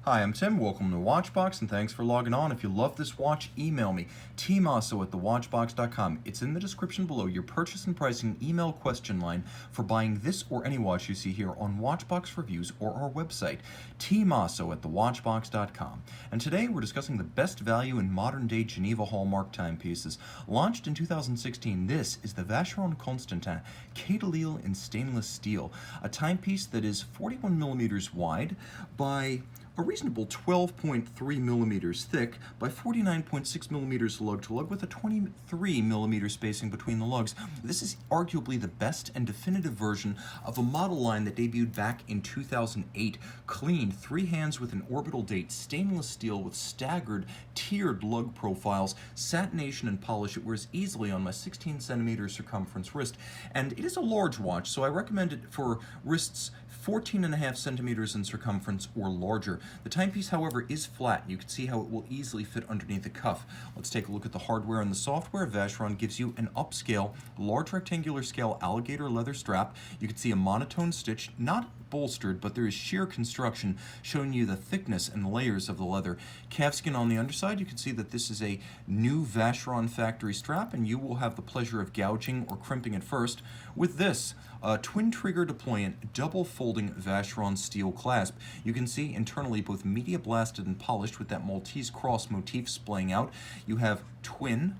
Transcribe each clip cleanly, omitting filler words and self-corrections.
Hi, I'm Tim. Welcome to Watchbox, and thanks for logging on. If you love this watch, email me, tmosso@thewatchbox.com. It's in the description below, your purchase and pricing email question line for buying this or any watch you see here on Watchbox Reviews or our website, tmosso@thewatchbox.com. And today we're discussing the best value in modern-day Geneva Hallmark timepieces. Launched in 2016, this is the Vacheron Constantin Quai in stainless steel, a timepiece that is 41 millimeters wide by a reasonable 12.3 millimeters thick by 49.6 millimeters lug-to-lug with a 23 millimeter spacing between the lugs. This is arguably the best and definitive version of a model line that debuted back in 2008. Clean, 3 hands with an orbital date, stainless steel with staggered, tiered lug profiles, satination and polish. It wears easily on my 16 centimeter circumference wrist, and it is a large watch, so I recommend it for wrists 14.5 centimeters in circumference or larger. The timepiece, however, is flat. You can see how it will easily fit underneath the cuff. Let's take a look at the hardware and the software. Vacheron gives you an upscale, large rectangular scale alligator leather strap. You can see a monotone stitch, not bolstered, but there is sheer construction showing you the thickness and layers of the leather. Calfskin on the underside. You can see that this is a new Vacheron factory strap, and you will have the pleasure of gouging or crimping it first with this twin trigger deployant double folding Vacheron steel clasp. You can see internally both media blasted and polished with that Maltese cross motif splaying out. You have twin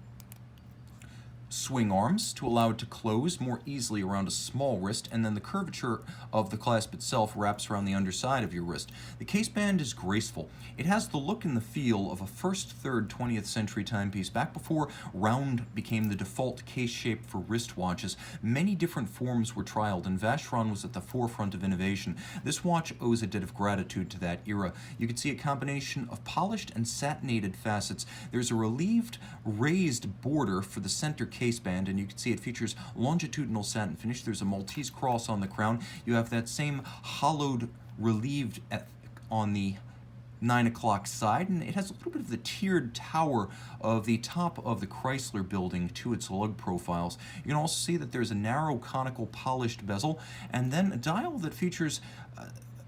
swing arms to allow it to close more easily around a small wrist, and then the curvature of the clasp itself wraps around the underside of your wrist. The case band is graceful. It has the look and the feel of a first, third 20th century timepiece. Back before round became the default case shape for wristwatches, many different forms were trialed, and Vacheron was at the forefront of innovation. This watch owes a debt of gratitude to that era. You can see a combination of polished and satinated facets. There's a relieved, raised border for the center case band, and you can see it features longitudinal satin finish. There's a Maltese cross on the crown. You have that same hollowed, relieved on the 9 o'clock side, and it has a little bit of the tiered tower of the top of the Chrysler building to its lug profiles. You can also see that there's a narrow conical polished bezel, and then a dial that features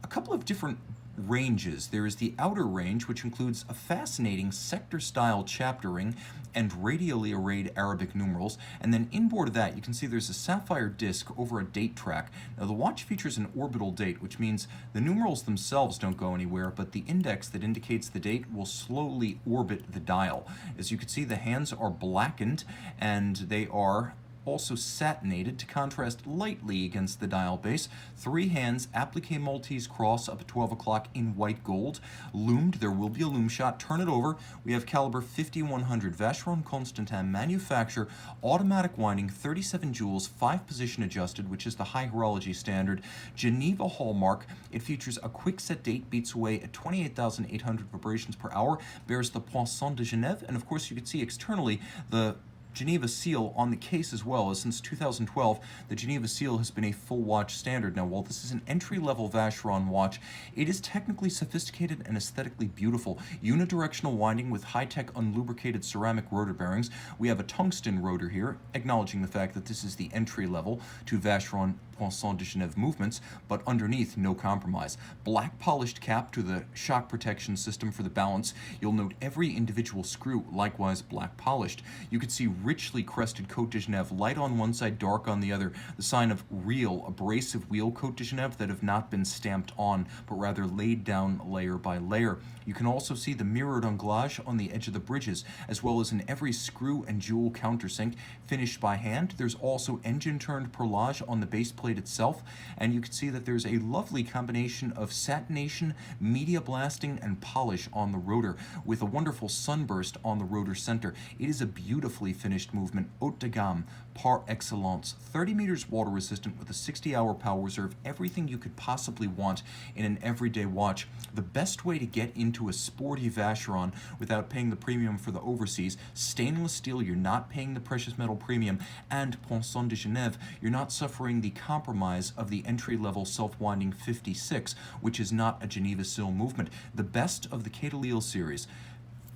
a couple of different ranges. There is the outer range, which includes a fascinating sector-style chapter ring and radially arrayed Arabic numerals, and then inboard of that you can see there's a sapphire disc over a date track. Now the watch features an orbital date, which means the numerals themselves don't go anywhere, but the index that indicates the date will slowly orbit the dial. As you can see, the hands are blackened, and they are also satinated to contrast lightly against the dial base. 3 hands, applique Maltese cross up at 12 o'clock in white gold. Loomed, there will be a loom shot. Turn it over. We have caliber 5100, Vacheron Constantin manufacture, automatic winding, 37 jewels, 5 position adjusted, which is the high horology standard. Geneva Hallmark. It features a quick set date, beats away at 28,800 vibrations per hour, bears the Poisson de Genève, and of course you can see externally the Geneva seal on the case as well, as since 2012, the Geneva seal has been a full watch standard. Now, while this is an entry-level Vacheron watch, it is technically sophisticated and aesthetically beautiful. Unidirectional winding with high-tech unlubricated ceramic rotor bearings. We have a tungsten rotor here, acknowledging the fact that this is the entry level to Vacheron Poisson de Genève movements, but underneath, no compromise. Black polished cap to the shock protection system for the balance. You'll note every individual screw, likewise black polished. You can see richly crested Côte de Genève, light on one side, dark on the other, the sign of real abrasive wheel Côte de Genève that have not been stamped on, but rather laid down layer by layer. You can also see the mirrored anglage on the edge of the bridges, as well as in every screw and jewel countersink, finished by hand. There's also engine-turned perlage on the base plate itself, and you can see that there's a lovely combination of satination, media blasting, and polish on the rotor, with a wonderful sunburst on the rotor center. It is a beautifully finished movement, haute de gamme, par excellence. 30 meters water resistant with a 60-hour power reserve, everything you could possibly want in an everyday watch. The best way to get into a sporty Vacheron without paying the premium for the overseas. Stainless steel, you're not paying the precious metal premium, and Poisson de Genève, you're not suffering the compromise of the entry-level self-winding 56, which is not a Geneva seal movement. The best of the Quai series.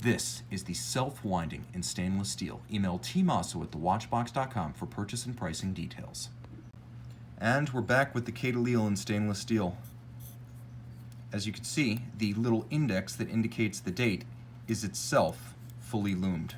This is the self-winding in stainless steel. Email tmosso@thewatchbox.com for purchase and pricing details. And we're back with the Quai in stainless steel. As you can see, the little index that indicates the date is itself fully loomed.